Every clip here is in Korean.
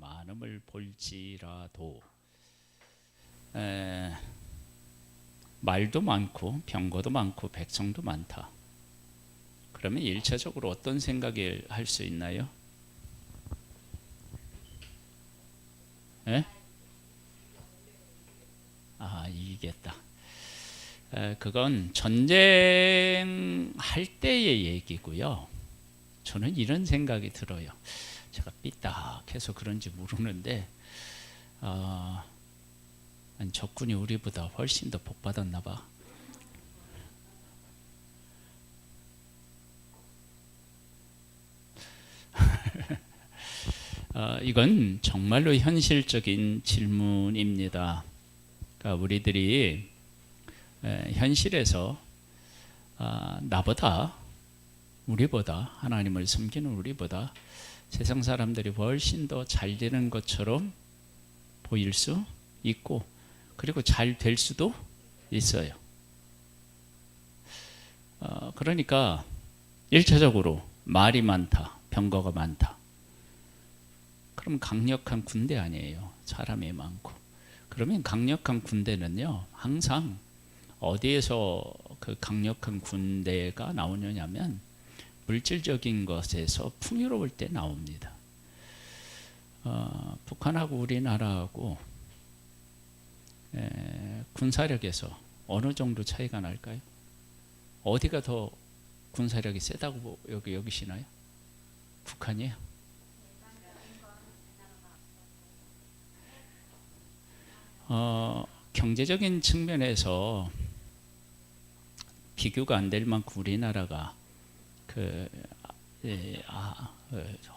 많음을 볼지라도 말도 많고 병거도 많고 백성도 많다. 그러면 일차적으로 어떤 생각을 할 수 있나요? 에? 이기겠다. 그건 전쟁할 때의 얘기고요. 저는 이런 생각이 들어요. 제가 삐딱해서 그런지 모르는데 적군이 우리보다 훨씬 더 복받았나 봐. 이건 정말로 현실적인 질문입니다. 그러니까 우리들이 현실에서 나보다, 우리보다, 하나님을 섬기는 우리보다 세상 사람들이 훨씬 더 잘 되는 것처럼 보일 수 있고, 그리고 잘 될 수도 있어요. 그러니까 1차적으로 말이 많다, 병거가 많다. 그럼 강력한 군대 아니에요. 사람이 많고. 그러면 강력한 군대는요, 항상 어디에서 그 강력한 군대가 나오느냐면 물질적인 것에서 풍요로울 때 나옵니다. 북한하고 우리나라하고 군사력에서 어느 정도 차이가 날까요? 어디가 더 군사력이 세다고 여기시나요? 북한이에요? 경제적인 측면에서 비교가 안 될 만큼 우리나라가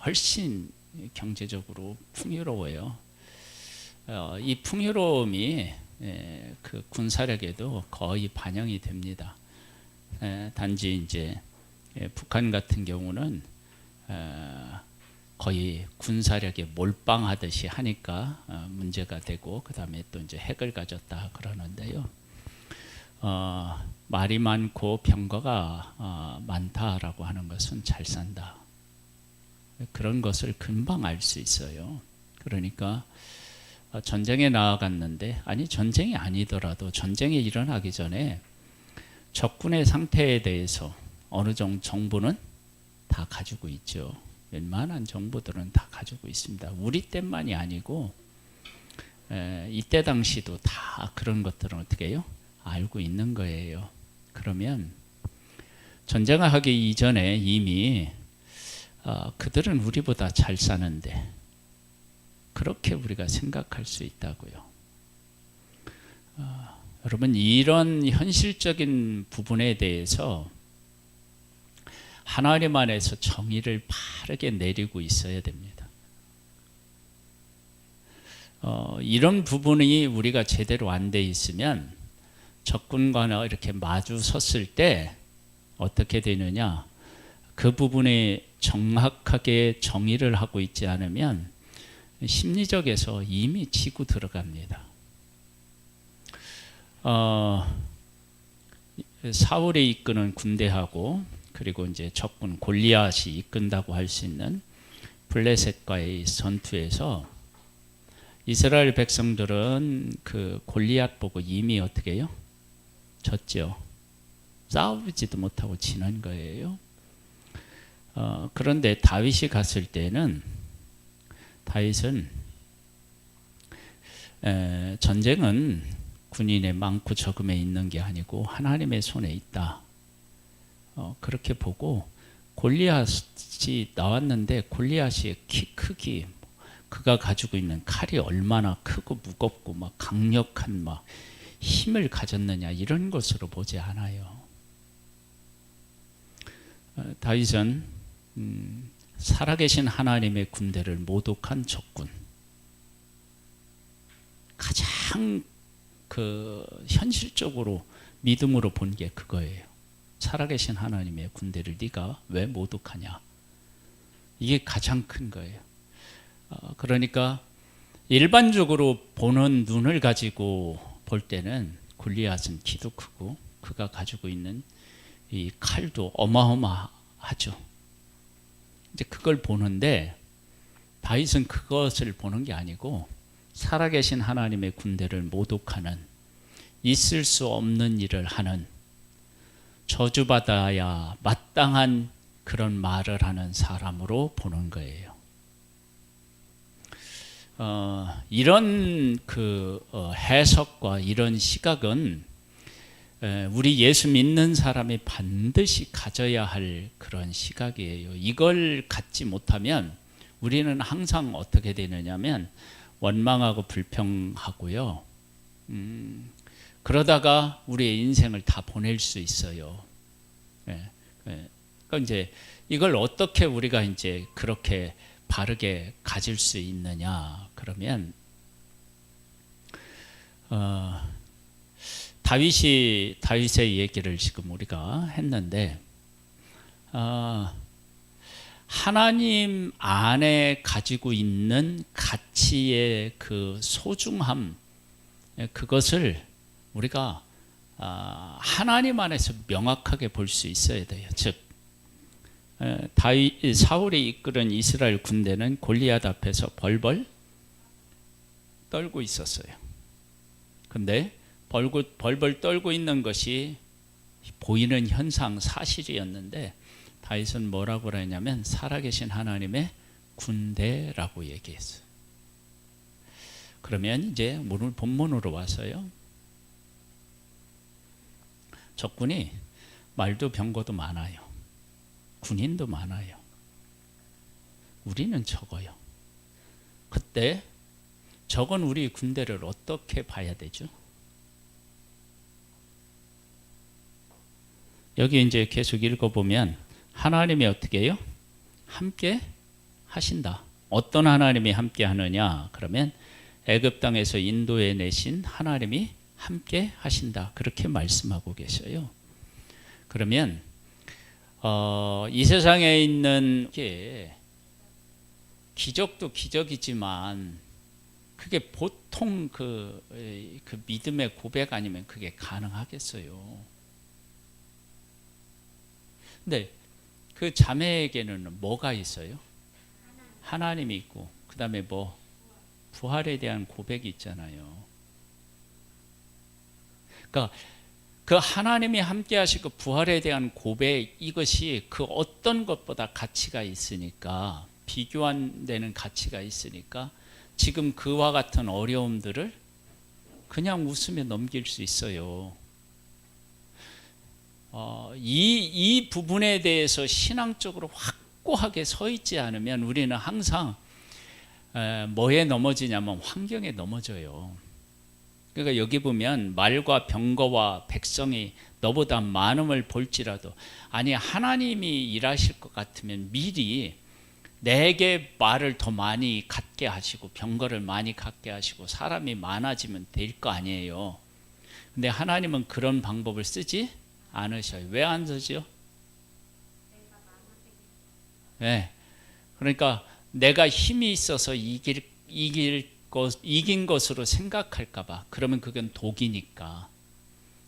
훨씬 경제적으로 풍요로워요. 이 풍요로움이 그 군사력에도 거의 반영이 됩니다. 단지 이제 북한 같은 경우는 거의 군사력에 몰빵하듯이 하니까 문제가 되고, 그 다음에 또 이제 핵을 가졌다 그러는데요. 말이 많고 병거가 많다라고 하는 것은 잘 산다, 그런 것을 금방 알 수 있어요. 그러니까 전쟁에 나아갔는데, 아니 전쟁이 아니더라도 전쟁이 일어나기 전에 적군의 상태에 대해서 어느 정도 정보는 다 가지고 있죠. 웬만한 정보들은 다 가지고 있습니다. 우리 때만이 아니고 이때 당시도 다 그런 것들은 어떻게 해요? 알고 있는 거예요. 그러면 전쟁을 하기 이전에 이미 그들은 우리보다 잘 사는데, 그렇게 우리가 생각할 수 있다고요. 여러분, 이런 현실적인 부분에 대해서 하나님 안에서 정의를 바르게 내리고 있어야 됩니다. 이런 부분이 우리가 제대로 안 돼 있으면 적군과 이렇게 마주 섰을 때 어떻게 되느냐, 그 부분에 정확하게 정의를 하고 있지 않으면 심리적에서 이미 지고 들어갑니다. 사울이 이끄는 군대하고, 그리고 이제 적군 골리앗이 이끈다고 할 수 있는 블레셋과의 전투에서 이스라엘 백성들은 그 골리앗 보고 이미 어떻게 해요? 졌죠. 싸우지도 못하고 지는 거예요. 그런데 다윗이 갔을 때는, 다윗은 전쟁은 군인의 많고 적음에 있는 게 아니고 하나님의 손에 있다, 그렇게 보고, 골리앗이 나왔는데 골리앗의 키 크기, 그가 가지고 있는 칼이 얼마나 크고 무겁고 막 강력한 막 힘을 가졌느냐, 이런 것으로 보지 않아요. 다윗은 살아계신 하나님의 군대를 모독한 적군, 가장 그 현실적으로 믿음으로 본 게 그거예요. 살아계신 하나님의 군대를 네가 왜 모독하냐, 이게 가장 큰 거예요. 그러니까 일반적으로 보는 눈을 가지고 볼 때는 골리앗은 키도 크고 그가 가지고 있는 이 칼도 어마어마하죠. 이제 그걸 보는데 다윗은 그것을 보는 게 아니고 살아계신 하나님의 군대를 모독하는, 있을 수 없는 일을 하는, 저주받아야 마땅한 그런 말을 하는 사람으로 보는 거예요. 이런 해석과 이런 시각은 우리 예수 믿는 사람이 반드시 가져야 할 그런 시각이에요. 이걸 갖지 못하면 우리는 항상 어떻게 되느냐면 원망하고 불평하고요. 그러다가 우리의 인생을 다 보낼 수 있어요. 그러니까 이제 이걸 어떻게 우리가 이제 그렇게 바르게 가질 수 있느냐? 그러면 다윗의 얘기를 지금 우리가 했는데 하나님 안에 가지고 있는 가치의 그 소중함, 그것을 우리가 하나님 안에서 명확하게 볼 수 있어야 돼요. 즉 사울이 이끄는 이스라엘 군대는 골리앗 앞에서 벌벌 떨고 있었어요. 근데 벌벌 떨고 있는 것이 보이는 현상, 사실이었는데 다윗은 뭐라고 그러냐면 살아계신 하나님의 군대라고 얘기했어요. 그러면 이제 오늘 본문으로 와서요. 적군이 말도 병거도 많아요. 군인도 많아요. 우리는 적어요. 그때 적은 우리 군대를 어떻게 봐야 되죠? 여기 이제 계속 읽어보면 하나님이 어떻게 해요? 함께 하신다. 어떤 하나님이 함께 하느냐? 그러면 애굽 땅에서 인도해 내신 하나님이 함께 하신다. 그렇게 말씀하고 계셔요. 그러면 이 세상에 있는 게 기적도 기적이지만 그게 보통 그 믿음의 고백 아니면 그게 가능하겠어요. 근데 그 자매에게는 뭐가 있어요? 하나님이 있고 그 다음에 뭐 부활에 대한 고백이 있잖아요. 그러니까 그 하나님이 함께 하시고 부활에 대한 고백, 이것이 그 어떤 것보다 가치가 있으니까, 비교 안 되는 가치가 있으니까 지금 그와 같은 어려움들을 그냥 웃으며 넘길 수 있어요. 이 부분에 대해서 신앙적으로 확고하게 서 있지 않으면 우리는 항상 뭐에 넘어지냐면 환경에 넘어져요. 그러니까 여기 보면 말과 병거와 백성이 너보다 많음을 볼지라도, 아니 하나님이 일하실 것 같으면 미리 내게 말을 더 많이 갖게 하시고 병거를 많이 갖게 하시고 사람이 많아지면 될 거 아니에요. 근데 하나님은 그런 방법을 쓰지 않으셔요. 왜 안 쓰죠? 네. 그러니까 내가 힘이 있어서 이긴 것으로 생각할까 봐. 그러면 그건 독이니까.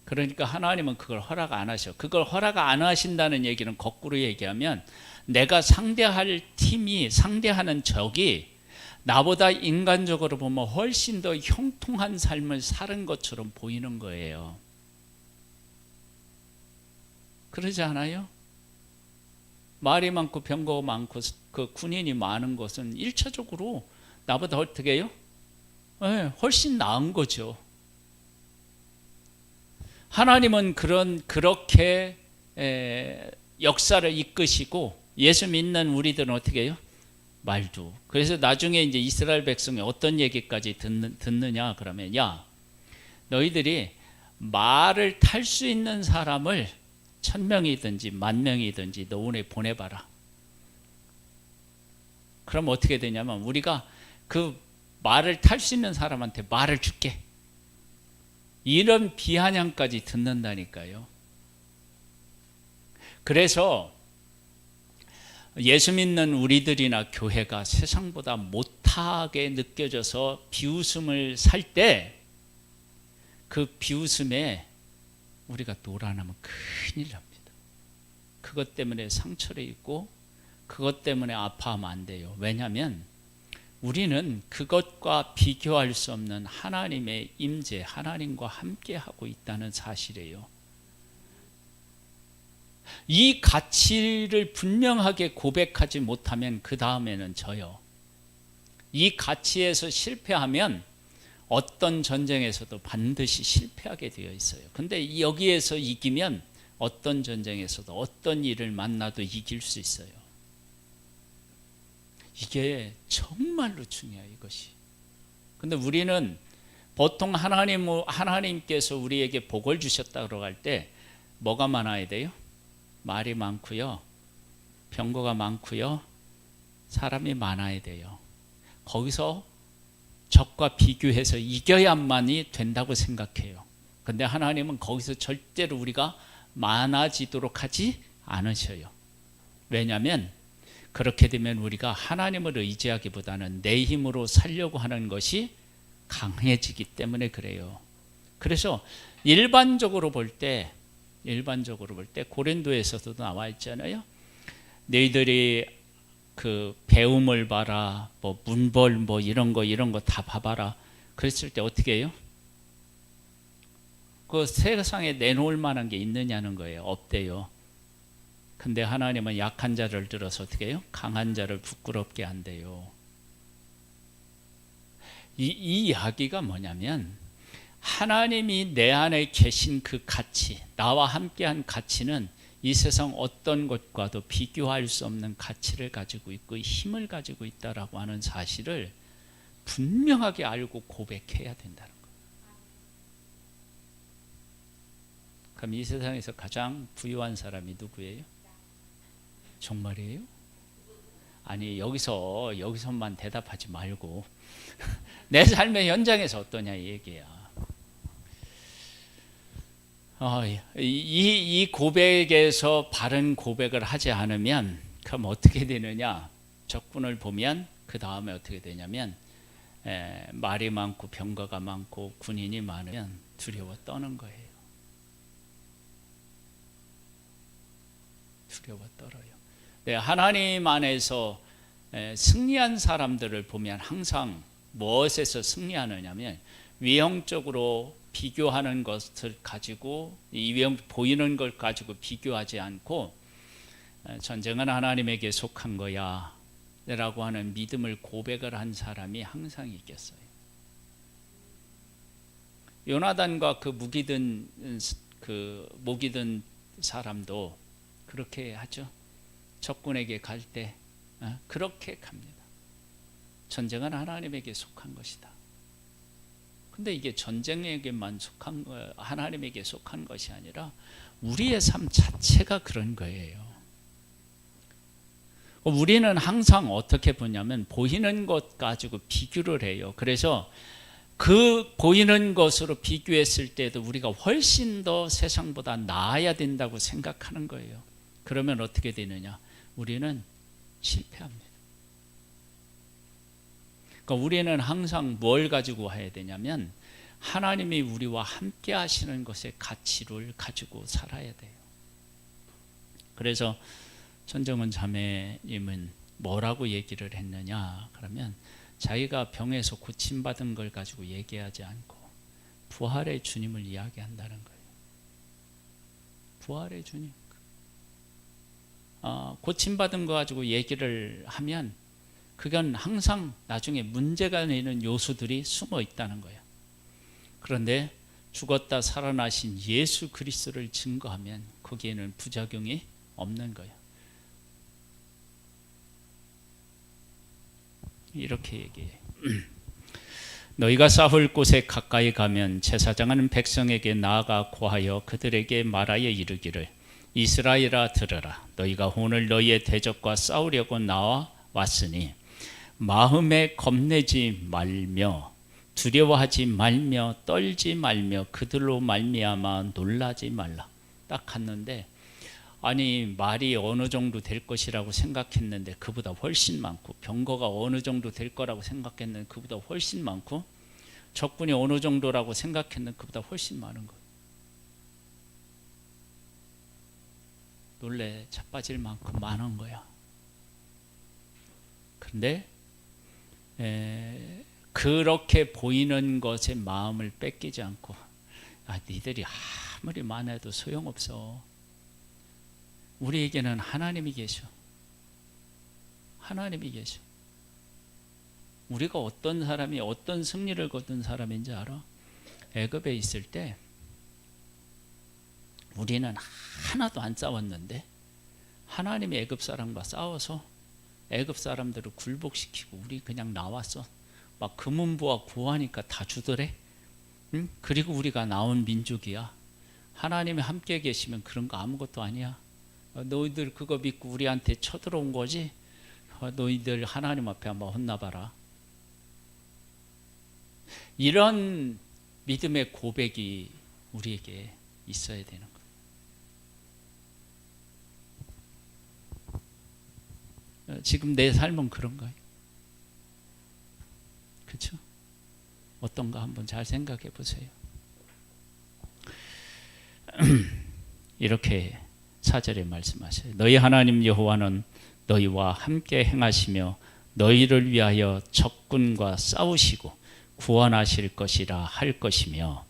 그러니까 하나님은 그걸 허락 안 하셔. 그걸 허락 안 하신다는 얘기는 거꾸로 얘기하면 내가 상대할 팀이, 상대하는 적이 나보다 인간적으로 보면 훨씬 더 형통한 삶을 사는 것처럼 보이는 거예요. 그러지 않아요? 말이 많고 병거가 많고 그 군인이 많은 것은 1차적으로 나보다 어떻게 해요? 네, 훨씬 나은 거죠. 하나님은 그렇게 역사를 이끄시고 예수 믿는 우리들은 어떻게 해요? 말도. 그래서 나중에 이제 이스라엘 백성이 어떤 얘기까지 듣느냐 그러면, 야 너희들이 말을 탈 수 있는 사람을 1000명이든지 10,000명이든지 너네 보내봐라. 그럼 어떻게 되냐면 우리가 그 말을 탈 수 있는 사람한테 말을 줄게. 이런 비아냥까지 듣는다니까요. 그래서 예수 믿는 우리들이나 교회가 세상보다 못하게 느껴져서 비웃음을 살 때 그 비웃음에 우리가 놀아나면 큰일 납니다. 그것 때문에 상처를 입고 그것 때문에 아파하면 안 돼요. 왜냐하면 우리는 그것과 비교할 수 없는 하나님의 임재, 하나님과 함께하고 있다는 사실이에요. 이 가치를 분명하게 고백하지 못하면 그 다음에는 져요. 이 가치에서 실패하면 어떤 전쟁에서도 반드시 실패하게 되어 있어요. 근데 여기에서 이기면 어떤 전쟁에서도 어떤 일을 만나도 이길 수 있어요. 이게 정말로 중요해요, 이것이. 근데 우리는 보통 하나님께서 우리에게 복을 주셨다고 할 때 뭐가 많아야 돼요? 말이 많고요, 병거가 많고요, 사람이 많아야 돼요. 거기서 적과 비교해서 이겨야만이 된다고 생각해요. 근데 하나님은 거기서 절대로 우리가 많아지도록 하지 않으셔요. 왜냐하면 그렇게 되면 우리가 하나님을 의지하기보다는 내 힘으로 살려고 하는 것이 강해지기 때문에 그래요. 그래서 일반적으로 볼 때 고린도에서도 나와 있잖아요. 너희들이 그 배움을 봐라, 뭐 문벌 뭐 이런 거 다 봐봐라. 그랬을 때 어떻게 해요? 그 세상에 내놓을 만한 게 있느냐는 거예요. 없대요. 근데 하나님은 약한 자를 들어서 어떻게 해요? 강한 자를 부끄럽게 한대요. 이 이야기가 뭐냐면 하나님이 내 안에 계신 그 가치, 나와 함께한 가치는 이 세상 어떤 것과도 비교할 수 없는 가치를 가지고 있고 힘을 가지고 있다라고 하는 사실을 분명하게 알고 고백해야 된다는 거예요. 그럼 이 세상에서 가장 부유한 사람이 누구예요? 정말이에요? 아니, 여기서만 대답하지 말고 내 삶의 현장에서 어떠냐 이 얘기야. 이 고백에서 바른 고백을 하지 않으면 그럼 어떻게 되느냐? 적군을 보면 그 다음에 어떻게 되냐면 말이 많고 병거가 많고 군인이 많으면 두려워 떠는 거예요. 두려워 떨어요. 하나님 안에서 승리한 사람들을 보면 항상 무엇에서 승리하느냐면 외형적으로 비교하는 것을 가지고 보이는 걸 가지고 비교하지 않고 전쟁은 하나님에게 속한 거야 라고 하는 믿음을 고백을 한 사람이 항상 이겼어요. 요나단과 그 목이 든 사람도 그렇게 하죠. 적군에게 갈 때 그렇게 갑니다. 전쟁은 하나님에게 속한 것이다. 근데 이게 전쟁에게만 속한 거, 하나님에게 속한 것이 아니라 우리의 삶 자체가 그런 거예요. 우리는 항상 어떻게 보냐면 보이는 것 가지고 비교를 해요. 그래서 그 보이는 것으로 비교했을 때도 우리가 훨씬 더 세상보다 나아야 된다고 생각하는 거예요. 그러면 어떻게 되느냐? 우리는 실패합니다. 그러니까 우리는 항상 뭘 가지고 해야 되냐면 하나님이 우리와 함께 하시는 것의 가치를 가지고 살아야 돼요. 그래서 전정은 자매님은 뭐라고 얘기를 했느냐? 그러면 자기가 병에서 고침받은 걸 가지고 얘기하지 않고 부활의 주님을 이야기한다는 거예요. 부활의 주님. 고침받은 거 가지고 얘기를 하면 그건 항상 나중에 문제가 되는 요소들이 숨어 있다는 거예요. 그런데 죽었다 살아나신 예수 그리스도를 증거하면 거기에는 부작용이 없는 거예요. 이렇게 얘기해요. 너희가 싸울 곳에 가까이 가면 제사장은 백성에게 나아가 고하여 그들에게 말하여 이르기를 이스라엘아 들으라. 너희가 오늘 너희의 대적과 싸우려고 나와 왔으니 마음에 겁내지 말며 두려워하지 말며 떨지 말며 그들로 말미암아 놀라지 말라. 딱 갔는데 아니 말이 어느 정도 될 것이라고 생각했는데 그보다 훨씬 많고 병거가 어느 정도 될 거라고 생각했는데 그보다 훨씬 많고 적군이 어느 정도라고 생각했는데 그보다 훨씬 많은 거예요. 놀래 자빠질 만큼 많은 거야. 그런데 그렇게 보이는 것에 마음을 뺏기지 않고, 니들이 아무리 많아도 소용없어. 우리에게는 하나님이 계셔. 하나님이 계셔. 우리가 어떤 사람이 어떤 승리를 거둔 사람인지 알아? 애굽에 있을 때 우리는 하나도 안 싸웠는데 하나님이 애굽 사람과 싸워서 애굽 사람들을 굴복시키고 우리 그냥 나왔어. 막 금은부와 구하니까 다 주더래. 응? 그리고 우리가 나온 민족이야. 하나님이 함께 계시면 그런 거 아무것도 아니야. 너희들 그거 믿고 우리한테 쳐들어온 거지. 너희들 하나님 앞에 한번 혼나봐라. 이런 믿음의 고백이 우리에게 있어야 되는 거예요. 지금 내 삶은 그런가요? 그렇죠? 어떤가 한번 잘 생각해 보세요. 이렇게 4절에 말씀하셔요. 너희 하나님 여호와는 너희와 함께 행하시며 너희를 위하여 적군과 싸우시고 구원하실 것이라 할 것이며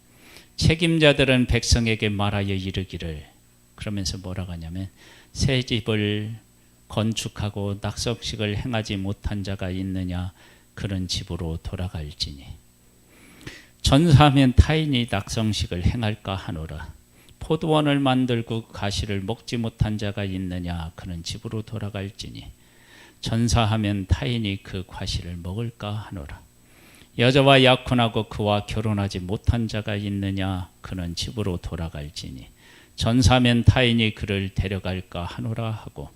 책임자들은 백성에게 말하여 이르기를, 그러면서 뭐라고 하냐면 새 집을 건축하고 낙석식을 행하지 못한 자가 있느냐, 그런 집으로 돌아갈지니 전사하면 타인이 낙성식을 행할까 하노라. 포도원을 만들고 가시를 먹지 못한 자가 있느냐, 그런 집으로 돌아갈지니 전사하면 타인이 그 과실을 먹을까 하노라. 여자와 약혼하고 그와 결혼하지 못한 자가 있느냐, 그는 집으로 돌아갈지니 전사하면 타인이 그를 데려갈까 하노라 하고,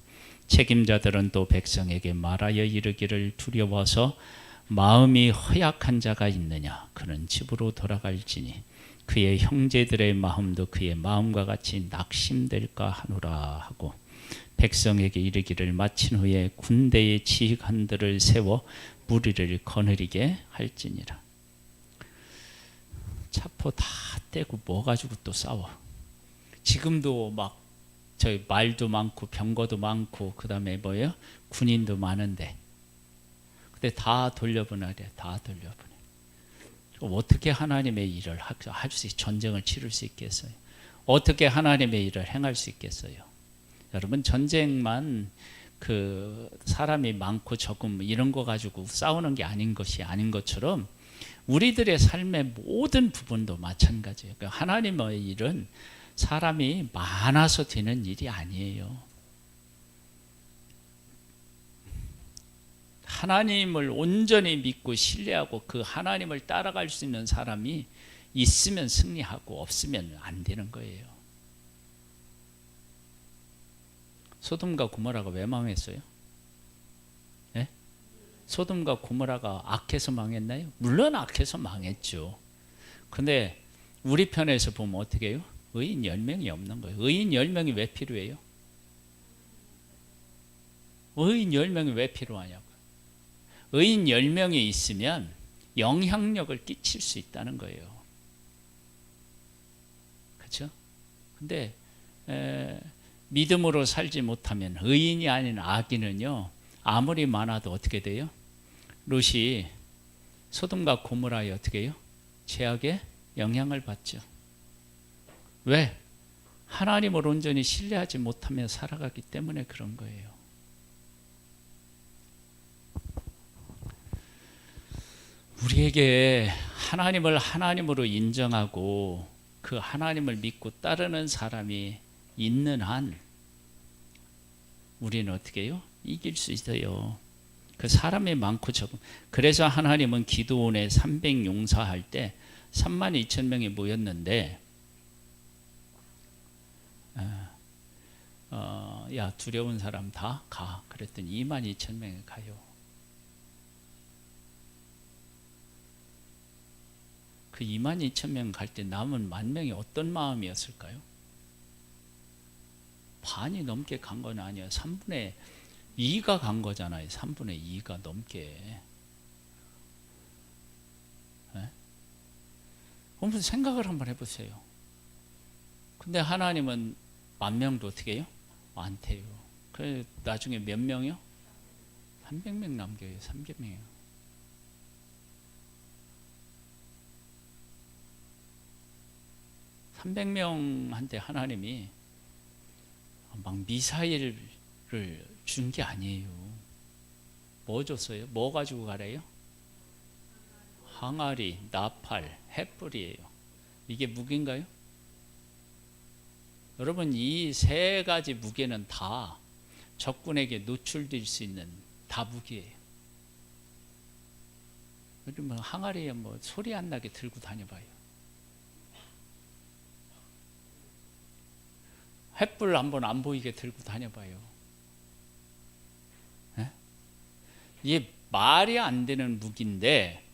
책임자들은 또 백성에게 말하여 이르기를 두려워서 마음이 허약한 자가 있느냐, 그는 집으로 돌아갈지니 그의 형제들의 마음도 그의 마음과 같이 낙심될까 하노라 하고, 백성에게 이르기를 마친 후에 군대의 지휘관들을 세워 무리를 거느리게 할지니라. 차포 다 떼고 뭐 가지고 또 싸워. 지금도 막 저희 말도 많고 병거도 많고 그다음에 뭐예요? 군인도 많은데, 근데 다 돌려보내래. 다 돌려보내. 어떻게 하나님의 일을 할 수, 전쟁을 치를 수 있겠어요? 어떻게 하나님의 일을 행할 수 있겠어요? 여러분, 전쟁만 그 사람이 많고 적음 이런 거 가지고 싸우는 게 아닌 것이 아닌 것처럼 우리들의 삶의 모든 부분도 마찬가지예요. 하나님의 일은 사람이 많아서 되는 일이 아니에요. 하나님을 온전히 믿고 신뢰하고 그 하나님을 따라갈 수 있는 사람이 있으면 승리하고 없으면 안 되는 거예요. 소돔과 고모라가 왜 망했어요? 네? 소돔과 고모라가 악해서 망했나요? 물론 악해서 망했죠. 근데 우리 편에서 보면 어떻게 해요? 의인 10명이 없는 거예요. 의인 10명이 왜 필요해요? 의인 10명이 왜 필요하냐고요. 의인 10명이 있으면 영향력을 끼칠 수 있다는 거예요. 그렇죠? 근데 믿음으로 살지 못하면, 의인이 아닌 악인은요, 아무리 많아도 어떻게 돼요? 롯이 소돔과 고모라에 어떻게 해요? 죄악의 영향을 받죠. 왜? 하나님을 온전히 신뢰하지 못하며 살아가기 때문에 그런 거예요. 우리에게 하나님을 하나님으로 인정하고 그 하나님을 믿고 따르는 사람이 있는 한 우리는 어떻게 해요? 이길 수 있어요. 그 사람이 많고 적은. 그래서 하나님은 기드온의 300 용사할 때 32,000명이 모였는데, 야, 두려운 사람 다 가. 그랬더니 22,000명이 가요. 그 22,000명 갈 때 남은 10,000명이 어떤 마음이었을까요? 반이 넘게 간 건 아니에요. 3분의 2가 간 거잖아요. 3분의 2가 넘게. 네? 한번 생각을 한번 해보세요. 근데 하나님은 10,000명도 어떻게 해요? 많대요. 그래 나중에 몇 명이요? 300명 남겨요. 300명이요. 300명한테 하나님이 막 미사일을 준 게 아니에요. 뭐 줬어요? 뭐 가지고 가래요? 항아리, 나팔, 횃불이에요. 이게 무기인가요? 여러분, 이 세 가지 무기는 다 적군에게 노출될 수 있는 다 무기예요. 요즘 항아리에 뭐 소리 안 나게 들고 다녀봐요. 횃불 한번 안 보이게 들고 다녀봐요. 네? 이게 말이 안 되는 무기인데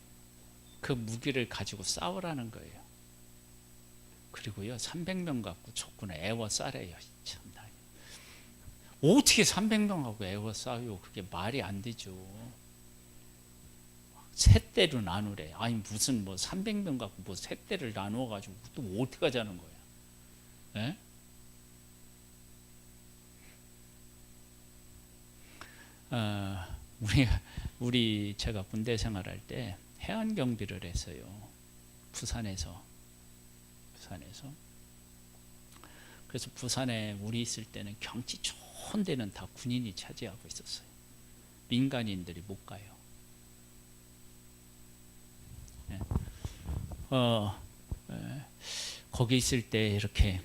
그 무기를 가지고 싸우라는 거예요. 그리고요, 300명 갖고 적군을 애워싸래요. 참나. 어떻게 300명하고 애워싸요? 그게 말이 안 되죠. 셋대로 나누래. 아니 무슨 뭐 300명 갖고 뭐 셋대를 나누어 가지고 또 어떻게 하자는 거야? 네? 우리 제가 군대 생활할 때 해안 경비를 했어요. 부산에서. 그래서 부산에 우리 있을 때는 경치 좋은 데는 다 군인이 차지하고 있었어요. 민간인들이 못 가요. 네. 거기 있을 때 이렇게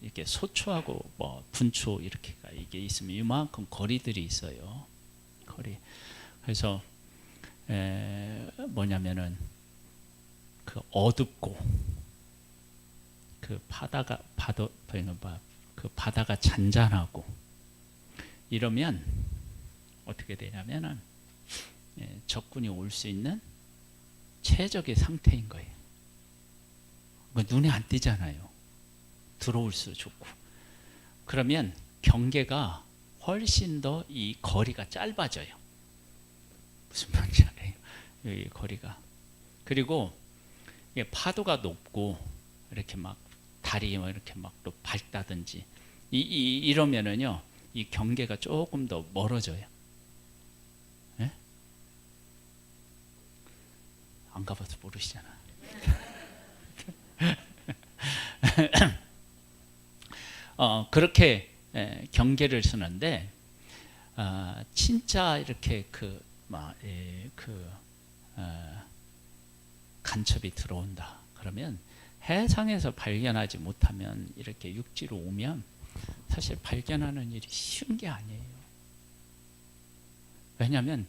이렇게 소초하고 뭐 분초 이렇게가 이게 있으면 이만큼 거리들이 있어요. 거리. 그래서 뭐냐면은 그 어둡고 그 그 바다가 잔잔하고 이러면 어떻게 되냐면은 적군이 올 수 있는 최적의 상태인 거예요. 눈에 안 띄잖아요. 들어올수록 좋고. 그러면 경계가 훨씬 더 이 거리가 짧아져요. 무슨 말인지 알아요? 이 거리가. 그리고 파도가 높고 이렇게 막 다리 이렇게 막 또 밝다든지 이러면은요, 이 경계가 조금 더 멀어져요. 네? 안 가봐서 모르시잖아. 그렇게 경계를 쓰는데 진짜 이렇게 간첩이 들어온다 그러면 해상에서 발견하지 못하면 이렇게 육지로 오면 사실 발견하는 일이 쉬운 게 아니에요. 왜냐하면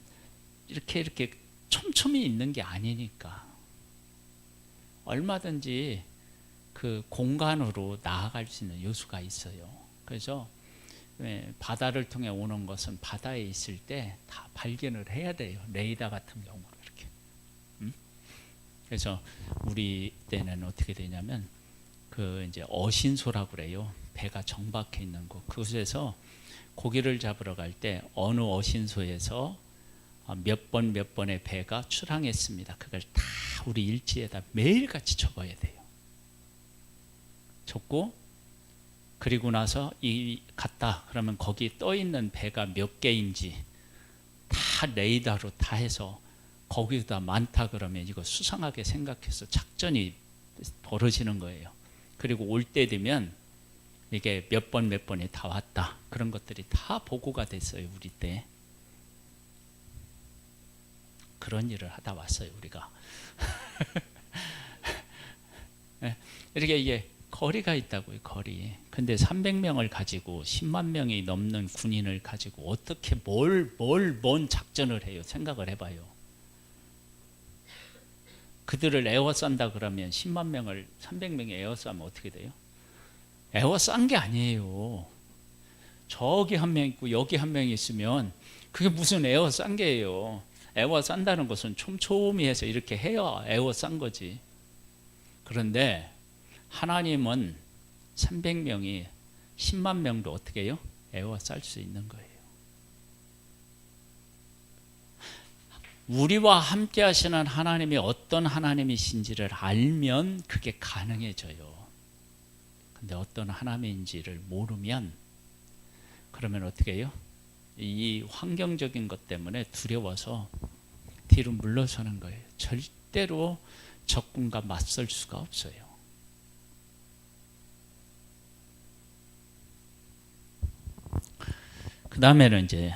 이렇게 촘촘히 있는 게 아니니까. 얼마든지 그 공간으로 나아갈 수 있는 요소가 있어요. 그래서 바다를 통해 오는 것은 바다에 있을 때 다 발견을 해야 돼요. 레이더 같은 경우로 이렇게. 그래서 우리 때는 어떻게 되냐면 그 이제 어신소라고 그래요. 배가 정박해 있는 곳. 그곳에서 고기를 잡으러 갈 때 어느 어신소에서 몇 번의 배가 출항했습니다. 그걸 다 우리 일지에다 매일같이 적어야 돼요. 적고 그리고 나서 갔다 그러면 거기 떠 있는 배가 몇 개인지 다 레이더로 다 해서 거기다 많다 그러면 이거 수상하게 생각해서 작전이 벌어지는 거예요. 그리고 올 때 되면 이게 몇 번이 다 왔다. 그런 것들이 다 보고가 됐어요. 우리 때. 그런 일을 하다 왔어요. 우리가. 이렇게 이게 거리가 있다고요. 거리. 근데 300명을 가지고 10만 명이 넘는 군인을 가지고 어떻게 뭔 작전을 해요. 생각을 해봐요. 그들을 에워싼다 그러면 10만 명을 300명이 에워싸면 어떻게 돼요? 에워싼 게 아니에요. 저기 한 명 있고 여기 한 명 있으면 그게 무슨 에워싼 게예요. 에워싼다는 것은 촘촘히 해서 이렇게 해야 에워싼 거지. 그런데 하나님은 300명이 10만 명도 어떻게 해요? 에워쌀 수 있는 거예요. 우리와 함께 하시는 하나님이 어떤 하나님이신지를 알면 그게 가능해져요. 근데 어떤 하나님인지를 모르면 그러면 어떻게 해요? 이 환경적인 것 때문에 두려워서 뒤로 물러서는 거예요. 절대로 적군과 맞설 수가 없어요. 그 다음에는 이제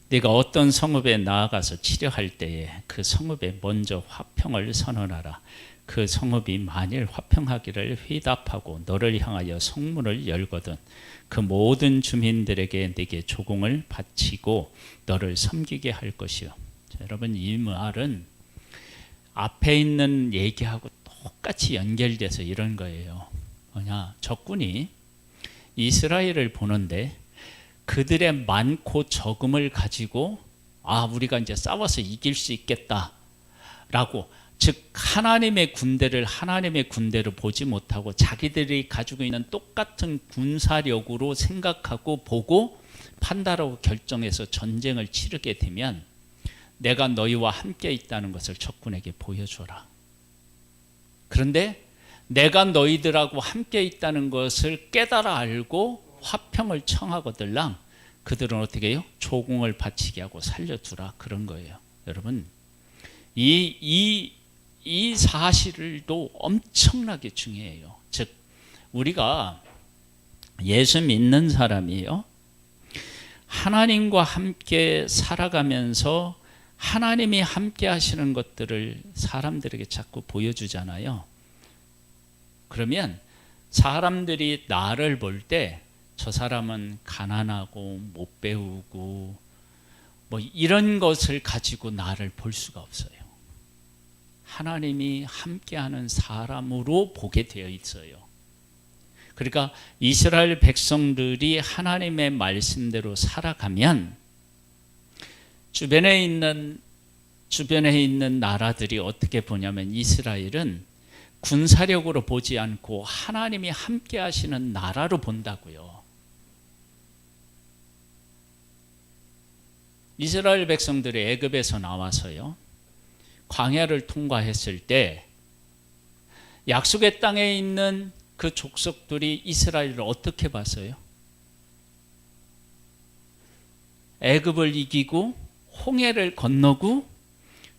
네가 어떤 성읍에 나아가서 치려할 때에 그 성읍에 먼저 화평을 선언하라. 그 성읍이 만일 화평하기를 회답하고 너를 향하여 성문을 열거든 그 모든 주민들에게 네게 조공을 바치고 너를 섬기게 할 것이요. 자, 여러분, 이 말은 앞에 있는 얘기하고 똑같이 연결돼서 이런 거예요. 뭐냐, 적군이 이스라엘을 보는데 그들의 많고 적음을 가지고 우리가 이제 싸워서 이길 수 있겠다라고, 즉 하나님의 군대로 보지 못하고 자기들이 가지고 있는 똑같은 군사력으로 생각하고 보고 판단하고 결정해서 전쟁을 치르게 되면 내가 너희와 함께 있다는 것을 적군에게 보여줘라. 그런데 내가 너희들하고 함께 있다는 것을 깨달아 알고 화평을 청하거들랑 그들은 어떻게 해요? 조공을 바치게 하고 살려두라, 그런 거예요. 여러분, 이 사실도 엄청나게 중요해요. 즉 우리가 예수 믿는 사람이요, 하나님과 함께 살아가면서 하나님이 함께 하시는 것들을 사람들에게 자꾸 보여주잖아요. 그러면 사람들이 나를 볼 때 저 사람은 가난하고 못 배우고 뭐 이런 것을 가지고 나를 볼 수가 없어요. 하나님이 함께하는 사람으로 보게 되어 있어요. 그러니까 이스라엘 백성들이 하나님의 말씀대로 살아가면 주변에 있는 나라들이 어떻게 보냐면 이스라엘은 군사력으로 보지 않고 하나님이 함께 하시는 나라로 본다고요. 이스라엘 백성들이 애굽에서 나와서요, 광야를 통과했을 때 약속의 땅에 있는 그 족속들이 이스라엘을 어떻게 봤어요? 애굽을 이기고 홍해를 건너고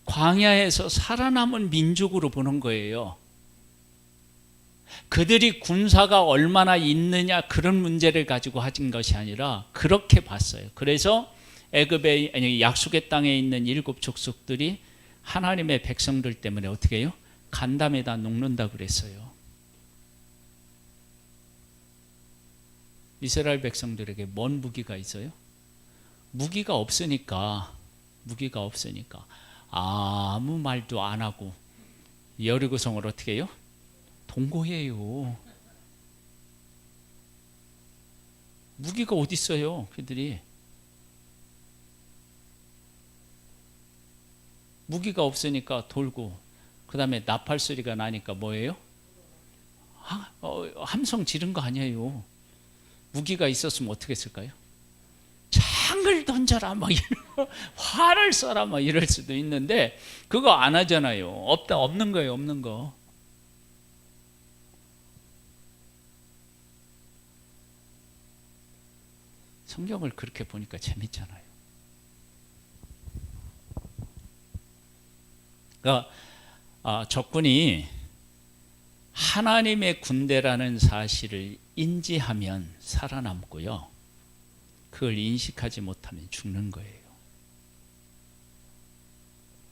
광야에서 살아남은 민족으로 보는 거예요. 그들이 군사가 얼마나 있느냐 그런 문제를 가지고 하진 것이 아니라 그렇게 봤어요. 그래서 약속의 땅에 있는 7 족속들이 하나님의 백성들 때문에 어떻게 해요? 간담에다 녹는다 그랬어요. 이스라엘 백성들에게 뭔 무기가 있어요? 무기가 없으니까 아무 말도 안 하고 여리고성을 어떻게 해요? 동거해요. 무기가 어디 있어요, 그들이? 무기가 없으니까 돌고, 그 다음에 나팔 소리가 나니까 뭐예요? 함성 지른 거 아니에요. 무기가 있었으면 어떻게 했을까요? 창을 던져라 막 화를 쏴라 막 이럴 수도 있는데 그거 안 하잖아요. 없는 거예요, 없는 거. 성경을 그렇게 보니까 재밌잖아요. 그러니까 적군이 하나님의 군대라는 사실을 인지하면 살아남고요, 그걸 인식하지 못하면 죽는 거예요.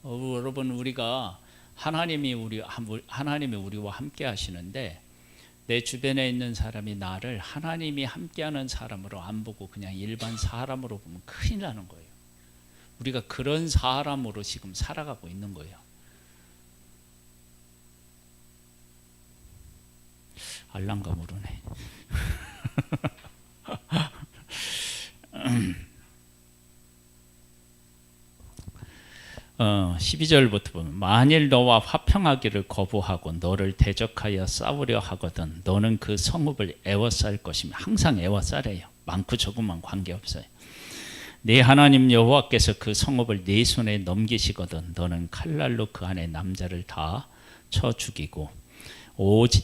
여러분, 우리가 하나님이 우리와 함께 하시는데 내 주변에 있는 사람이 나를 하나님이 함께하는 사람으로 안 보고 그냥 일반 사람으로 보면 큰일 나는 거예요. 우리가 그런 사람으로 지금 살아가고 있는 거예요. 알랑가 모르네. 12절부터 보면 만일 너와 화평하기를 거부하고 너를 대적하여 싸우려 하거든 너는 그 성읍을 애워쌀 것이며, 항상 애워싸래요. 많고 적음만 관계없어요. 네 하나님 여호와께서 그 성읍을 네 손에 넘기시거든 너는 칼날로 그 안에 남자를 다 쳐 죽이고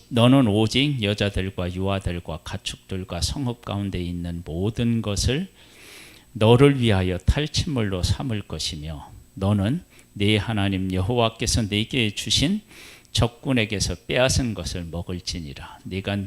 너는 오직 여자들과 유아들과 가축들과 성읍 가운데 있는 모든 것을 너를 위하여 탈취물로 삼을 것이며 너는 네 하나님 여호와께서 네게 주신 적군에게서 빼앗은 것을 먹을지니라. 네가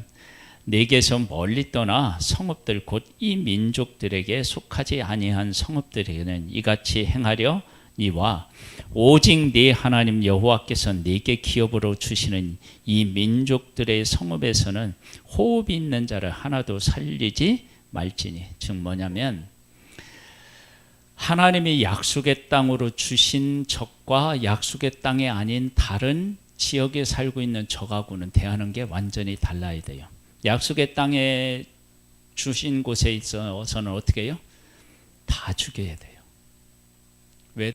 내게서 멀리 떠나 성읍들 곧 이 민족들에게 속하지 아니한 성읍들에게는 이같이 행하려 니와 오직 네 하나님 여호와께서 네게 기업으로 주시는 이 민족들의 성읍에서는 호흡이 있는 자를 하나도 살리지 말지니. 즉 뭐냐면 하나님이 약속의 땅으로 주신 적과 약속의 땅이 아닌 다른 지역에 살고 있는 적하고는 대하는 게 완전히 달라야 돼요. 약속의 땅에 주신 곳에 있어서는 어떻게 해요? 다 죽여야 돼요. 왜?